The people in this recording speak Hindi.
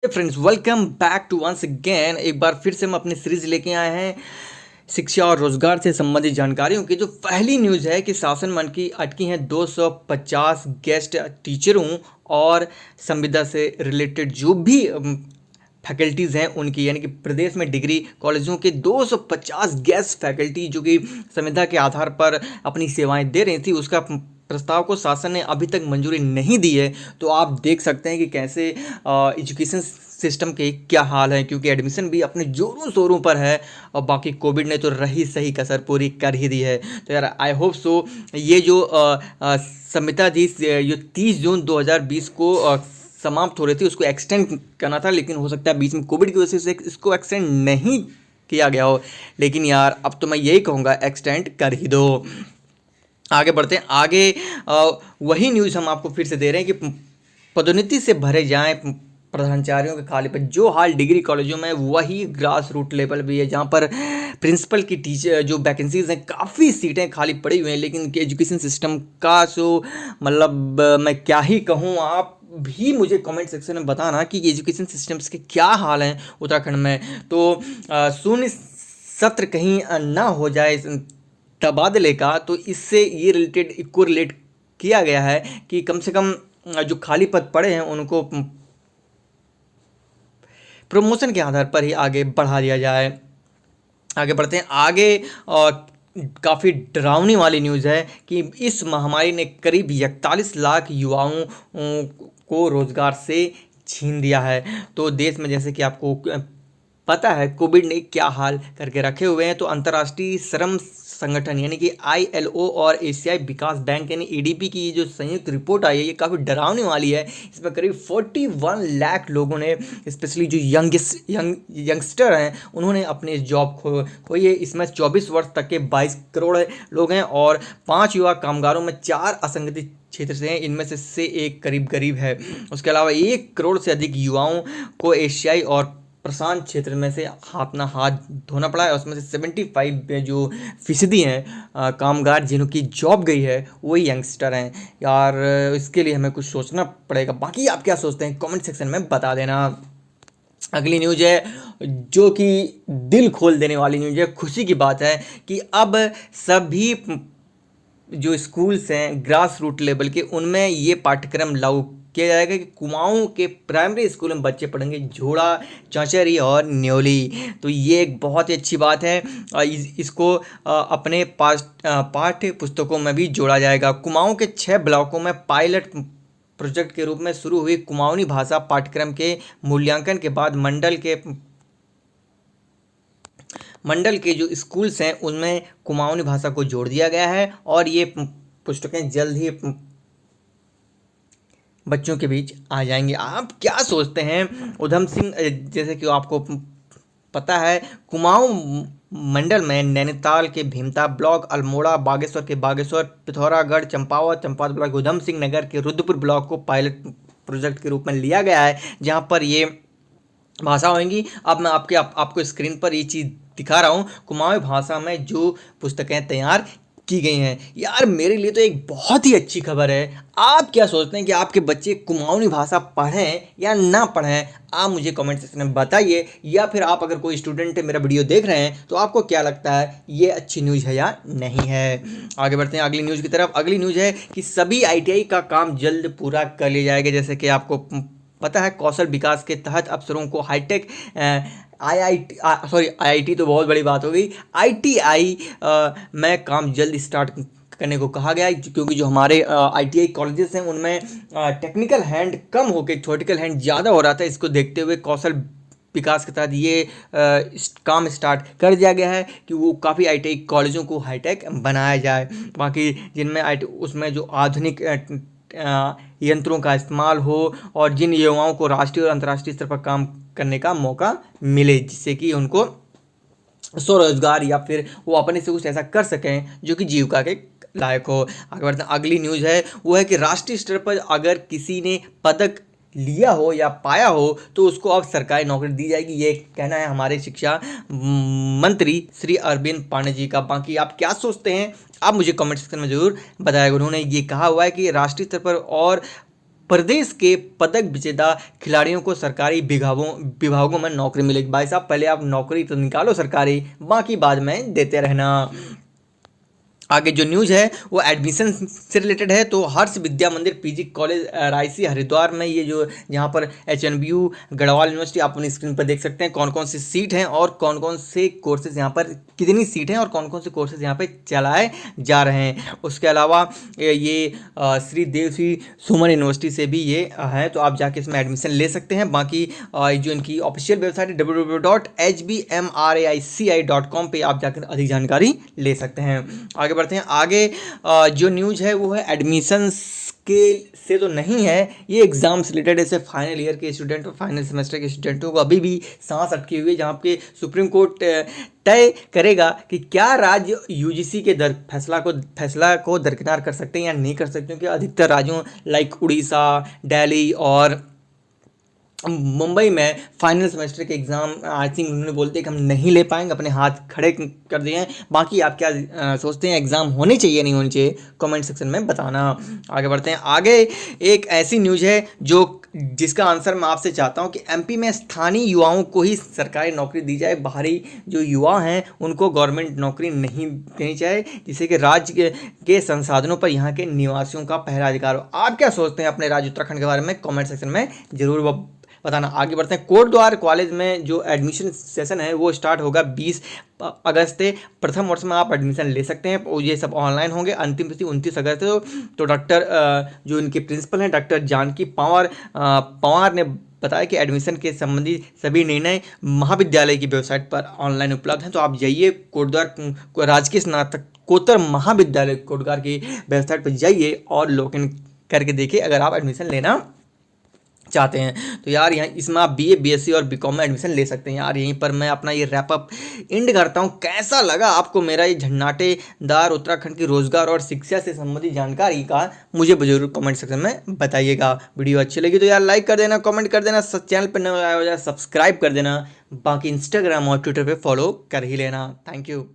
Friends, welcome back to once again. एक बार फिर से हम अपनी सीरीज लेके आए हैं शिक्षा और रोजगार से संबंधित जानकारियों की। जो पहली न्यूज़ है कि शासन मन की अटकी हैं 250 गेस्ट टीचरों और संविदा से रिलेटेड जो भी फैकल्टीज़ हैं उनकी, यानी कि प्रदेश में डिग्री कॉलेजों के 250 गेस्ट फैकल्टी जो कि संविदा के आधार पर अपनी सेवाएं दे रही थी, उसका प्रस्ताव को शासन ने अभी तक मंजूरी नहीं दी है। तो आप देख सकते हैं कि कैसे एजुकेशन सिस्टम के क्या हाल है, क्योंकि एडमिशन भी अपने जोरों शोरों पर है और बाकी कोविड ने तो रही सही कसर पूरी कर ही दी है। तो यार आई होप सो ये जो संविदा थी जो 30 जून 2020 को समाप्त हो रही थी उसको एक्सटेंड करना था, लेकिन हो सकता है बीच में कोविड की वजह से इसको एक्सटेंड नहीं किया गया हो। लेकिन यार अब तो मैं यही कहूँगा एक्सटेंड कर ही दो। आगे बढ़ते हैं। आगे वही न्यूज़ हम आपको फिर से दे रहे हैं कि पदोन्नति से भरे जाएं प्राचार्यों के खाली पद। जो हाल डिग्री कॉलेजों में वही ग्रास रूट लेवल भी है, जहाँ पर प्रिंसिपल की टीचर जो वैकेंसीज हैं, काफ़ी सीटें खाली पड़ी हुई हैं। लेकिन एजुकेशन सिस्टम का जो मतलब मैं क्या ही कहूँ, आप भी मुझे कमेंट सेक्शन में बताना कि एजुकेशन सिस्टम्स के क्या हाल हैं उत्तराखंड में। तो शून्य सत्र कहीं ना हो जाए तबादले का, तो इससे ये इसको रिलेट किया गया है कि कम से कम जो खाली पद पड़े हैं उनको प्रमोशन के आधार पर ही आगे बढ़ा दिया जाए। आगे बढ़ते हैं। आगे काफ़ी डरावनी वाली न्यूज़ है कि इस महामारी ने करीब 41 लाख युवाओं को रोज़गार से छीन दिया है। तो देश में जैसे कि आपको पता है कोविड ने क्या हाल करके रखे हुए हैं। तो अंतर्राष्ट्रीय श्रम संगठन यानी कि ILO और एशियाई विकास बैंक यानी ADB की जो संयुक्त रिपोर्ट आई है, ये काफ़ी डरावने वाली है। इसमें करीब 41 लाख लोगों ने, स्पेशली जो यंगस्टर हैं, उन्होंने अपने जॉब खोई है। इसमें 24 वर्ष तक के 22 करोड़ लोग हैं और 5 युवा कामगारों में 4 असंगठित क्षेत्र से हैं। इनमें से एक करीब गरीब है। उसके अलावा 1 करोड़ से अधिक युवाओं को एशियाई और प्रशांत क्षेत्र में से अपना हाथ धोना पड़ा है। उसमें से 75 जो फीसदी हैं कामगार जिनकी जॉब गई है वही यंगस्टर हैं। यार इसके लिए हमें कुछ सोचना पड़ेगा। बाकी आप क्या सोचते हैं कमेंट सेक्शन में बता देना। अगली न्यूज़ है जो कि दिल खोल देने वाली न्यूज़ है। खुशी की बात है कि अब सभी जो स्कूल्स हैं ग्रास रूट लेवल के, उनमें ये पाठ्यक्रम लागू किया जाएगा कि कुमाऊं के प्राइमरी स्कूल में बच्चे पढ़ेंगे झोड़ा, चौचरी और न्योली। तो ये एक बहुत ही अच्छी बात है। इसको अपने पाठ्य पुस्तकों में भी जोड़ा जाएगा। कुमाऊं के 6 ब्लॉकों में पायलट प्रोजेक्ट के रूप में शुरू हुई कुमाऊनी भाषा पाठ्यक्रम के मूल्यांकन के बाद मंडल के जो स्कूल्स हैं उनमें कुमाऊनी भाषा को जोड़ दिया गया है और ये पुस्तकें जल्द ही बच्चों के बीच आ जाएंगे। आप क्या सोचते हैं उधम सिंह, जैसे कि आपको पता है कुमाऊं मंडल में नैनीताल के भीमता ब्लॉक, अल्मोड़ा बागेश्वर के बागेश्वर, पिथौरागढ़, चंपावत ब्लॉक, उधम सिंह नगर के रुद्रपुर ब्लॉक को पायलट प्रोजेक्ट के रूप में लिया गया है, जहां पर ये भाषा होंगी। अब मैं आपको स्क्रीन पर ये चीज़ दिखा रहा हूँ कुमाऊनी भाषा में जो पुस्तकें तैयार की गई हैं। यार मेरे लिए तो एक बहुत ही अच्छी खबर है। आप क्या सोचते हैं कि आपके बच्चे कुमाऊनी भाषा पढ़ें या ना पढ़ें? आप मुझे कमेंट सेक्शन में बताइए। या फिर आप अगर कोई स्टूडेंट मेरा वीडियो देख रहे हैं तो आपको क्या लगता है ये अच्छी न्यूज़ है या नहीं है? आगे बढ़ते हैं अगली न्यूज़ की तरफ। अगली न्यूज़ है कि सभी ITI का काम जल्द पूरा कर लिया जाएगा। जैसे कि आपको पता है कौशल विकास के तहत अफसरों को हाईटेक IIT तो बहुत बड़ी बात हो गई, ITI में काम जल्द स्टार्ट करने को कहा गया है, क्योंकि जो हमारे ITI कॉलेजेस हैं उनमें टेक्निकल हैंड कम होकर थ्योरेटिकल हैंड ज़्यादा हो रहा था। इसको देखते हुए कौशल विकास के तहत ये काम स्टार्ट कर दिया गया है कि वो काफ़ी ITI कॉलेजों को हाईटेक बनाया जाए। बाकी जिनमें उसमें जो आधुनिक यंत्रों का इस्तेमाल हो और जिन युवाओं को राष्ट्रीय और अंतर्राष्ट्रीय स्तर पर काम करने का मौका मिले, जिससे कि उनको स्वरोजगार या फिर वो अपने से कुछ ऐसा कर सकें जो कि जीविका के लायक हो। आगे बढ़ते हैं। अगली न्यूज़ है वो है कि राष्ट्रीय स्तर पर अगर किसी ने पदक लिया हो या पाया हो तो उसको अब सरकारी नौकरी दी जाएगी। ये कहना है हमारे शिक्षा मंत्री श्री अरविंद पांडे जी का। बाकी आप क्या सोचते हैं आप मुझे कमेंट सेक्शन में ज़रूर बताइएगा। उन्होंने ये कहा हुआ है कि राष्ट्रीय स्तर पर और प्रदेश के पदक विजेता खिलाड़ियों को सरकारी विभागों में नौकरी मिलेगी। भाई साहब पहले आप नौकरी तो निकालो सरकारी, बाकी बाद में देते रहना। आगे जो न्यूज़ है वो एडमिशन से रिलेटेड है। तो हर्ष विद्या मंदिर पीजी कॉलेज रायसी हरिद्वार में, ये जो यहाँ पर HNBU गढ़वाल यूनिवर्सिटी, आप अपनी स्क्रीन पर देख सकते हैं कौन कौन सी सीट हैं और कौन कौन से कोर्सेज यहाँ पर, कितनी सीट हैं और कौन कौन से कोर्सेज यहाँ पे चलाए जा रहे हैं। उसके अलावा ये श्री देव श्री सुमन यूनिवर्सिटी से भी ये है, तो आप जाके इसमें एडमिशन ले सकते हैं। बाकी जो इनकी ऑफिशियल वेबसाइट है www.hbmraici.com पे आप जाकर अधिक जानकारी ले सकते हैं। आगे बढ़ते हैं। आगे जो न्यूज़ है वो है एडमिशन्स के से तो नहीं है, ये एग्ज़ाम से रिलेटेड। ऐसे फाइनल ईयर के स्टूडेंट और फाइनल सेमेस्टर के स्टूडेंटों को अभी भी सांस अटकी हुई है, जहाँ पे सुप्रीम कोर्ट तय करेगा कि क्या राज्य UGC के फैसला को दरकिनार कर सकते हैं या नहीं कर सकते, क्योंकि अधिकतर राज्यों लाइक उड़ीसा, दिल्ली और मुंबई में फाइनल सेमेस्टर के एग्ज़ाम आई थिंक उन्होंने बोलते हैं कि हम नहीं ले पाएंगे, अपने हाथ खड़े कर दिए हैं। बाकी आप क्या सोचते हैं, एग्ज़ाम होने चाहिए नहीं होने चाहिए, कमेंट सेक्शन में बताना। आगे बढ़ते हैं। आगे एक ऐसी न्यूज़ है जिसका आंसर मैं आपसे चाहता हूं कि MP में स्थानीय युवाओं को ही सरकारी नौकरी दी जाए, बाहरी जो युवा हैं उनको गवर्नमेंट नौकरी नहीं देनी चाहिए, जिससे कि राज्य के संसाधनों पर यहाँ के निवासियों का पहला अधिकार हो। आप क्या सोचते हैं अपने राज्य उत्तराखंड के बारे में, कमेंट सेक्शन में जरूर बताना। आगे बढ़ते हैं। कोटद्वार कॉलेज में जो एडमिशन सेशन है वो स्टार्ट होगा 20 अगस्त से। प्रथम वर्ष में आप एडमिशन ले सकते हैं और ये सब ऑनलाइन होंगे। अंतिम तिथि 29 अगस्त है। तो डॉक्टर जो इनके प्रिंसिपल हैं डॉक्टर जानकी पंवार ने बताया कि एडमिशन के संबंधी सभी निर्णय महाविद्यालय की वेबसाइट पर ऑनलाइन उपलब्ध हैं। तो आप जाइए कोटद्वार राजकीय स्नातकोत्तर महाविद्यालय कोटद्वार की वेबसाइट पर जाइए और लॉग इन करके देखिए अगर आप एडमिशन लेना चाहते हैं। तो यार यहाँ इसमें आप BA BSc और BCom में एडमिशन ले सकते हैं। यार यहीं पर मैं अपना ये रैप अप एंड करता हूँ। कैसा लगा आपको मेरा ये झन्नाटेदार उत्तराखंड की रोजगार और शिक्षा से संबंधित जानकारी का, मुझे जरूर कमेंट सेक्शन में बताइएगा। वीडियो अच्छी लगी तो यार लाइक कर देना, कमेंट कर देना, चैनल पर नया हो जाए सब्सक्राइब कर देना। बाकी इंस्टाग्राम और ट्विटर पर फॉलो कर ही लेना। Thank you.